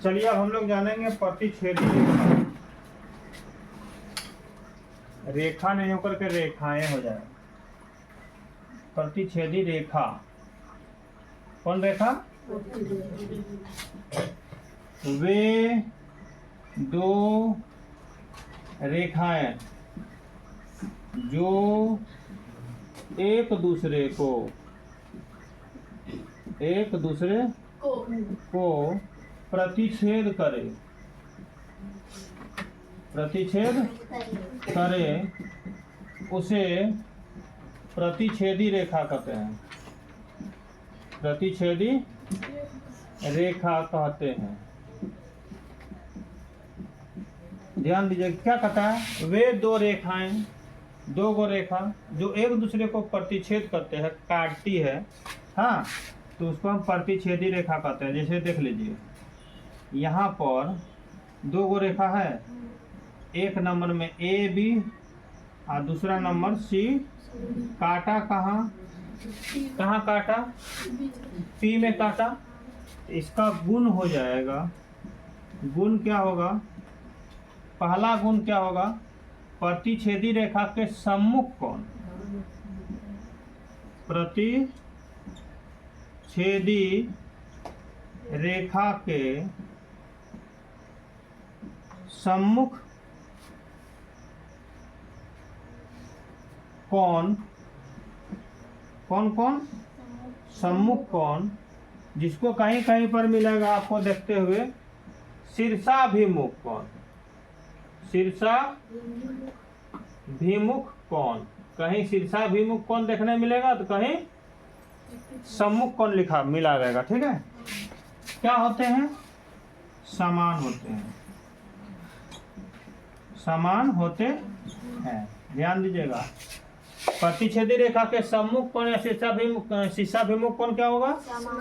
चलिए अब हम लोग जानेंगे प्रतिच्छेदी रेखा। रेखा नहीं होकर के रेखाएं हो जाए। प्रतिच्छेदी रेखा कौन रेखा? वे दो रेखाएं जो एक दूसरे को प्रतिच्छेद करे उसे प्रतिच्छेदी रेखा कहते हैं। प्रतिच्छेदी रेखा कहते हैं। ध्यान दीजिए क्या कहता है, वे दो रेखाएं, दो गो रेखा जो एक दूसरे को प्रतिच्छेद करते हैं, काटती है, हाँ, तो उसको हम प्रतिच्छेदी रेखा कहते हैं। जैसे देख लीजिए यहाँ पर दो गो रेखा है, एक नंबर में ए बी और दूसरा नंबर सी। काटा कहाँ काटा? पी में काटा। इसका गुण हो जाएगा, गुण क्या होगा? पहला गुण क्या होगा? प्रतिच्छेदी रेखा के सम्मुख कोण, प्रतिच्छेदी रेखा के सम्मुख कोण, कौन सम्मुख कोण, जिसको कहीं कहीं पर मिलेगा आपको देखते हुए शीर्षाभिमुख कोण। शीर्षाभिमुख कोण, कहीं शीर्षाभिमुख कोण देखने मिलेगा तो कहीं सम्मुख कोण लिखा मिला रहेगा। ठीक है, क्या होते हैं? समान होते हैं, समान होते हैं। ध्यान दीजिएगा, प्रतिच्छेदी रेखा के सम्मुख कोण या शीर्षाभिमुख कोण क्या होगा?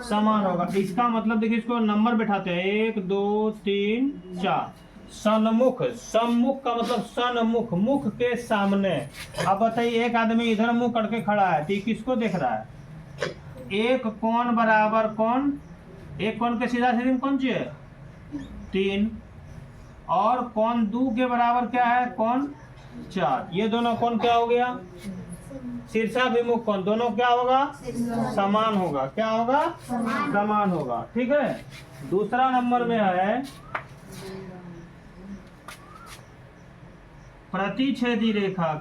समान होगा। इसका मतलब देखिए, इसको नंबर बैठाते हैं 1 2 3 4। सन्मुख, सम्मुख का मतलब सन्मुख, मुख के सामने। अब बताइए, एक आदमी इधर मुंह करके खड़ा है तो किसको देख रहा है? एक कोण बराबर कोण, एक कोण के सीधा सीधी कौन सी है? 3, और कोण 2 के बराबर क्या है? कोण 4। ये दोनों कोण क्या हो गया? शीर्षाभिमुख कोण। दोनों क्या होगा? समान होगा। क्या होगा? समान होगा। ठीक है, दूसरा नंबर में है प्रतिच्छेदी रेखा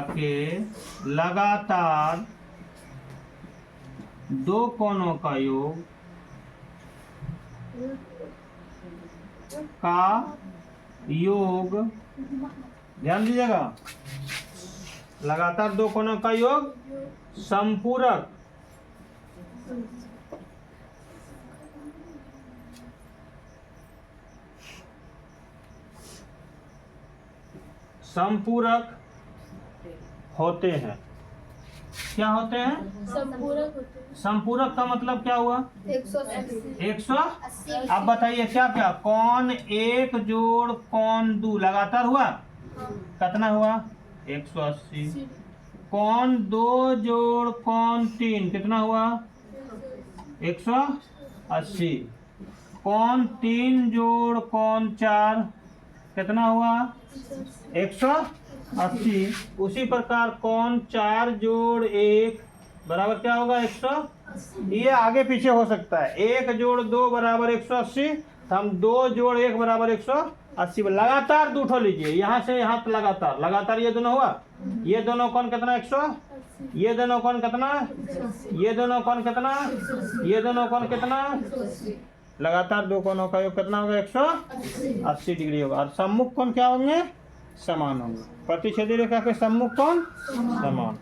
के लगातार दो कोणों का योग ध्यान दीजिएगा, लगातार दो कोणों का योग संपूरक होते हैं। क्या होते हैं? संपूरक का मतलब क्या हुआ? 180। अब बताइए क्या क्या? कोण 1 जोड़ कोण 2 लगातार हुआ, कितना हुआ? 180। कोण 2 जोड़ कोण 3 कितना हुआ? 180। कोण 3 जोड़ कोण 4 कितना हुआ? 180। उसी प्रकार कोण 4 जोड़ 1 बराबर क्या होगा? 100। ये आगे पीछे हो सकता है। 1 जोड़ 2 बराबर 180, तो हम 2 जोड़ 1 बराबर 180। लगातार दूठो लीजिए, यहाँ से यहाँ लगातार ये दोनों हुआ। ये दोनों कोण कितना? 100। ये दोनों कोण कितना? ये दोनों कोण कितना? ये दोनों कोण कितना? लगातार दो कोणों का योग कितना होगा? 180 डिग्री होगा। और सम्मुख कोण क्या होंगे? समान होंगे। प्रतिच्छेदी रेखा के सम्मुख कोण समान।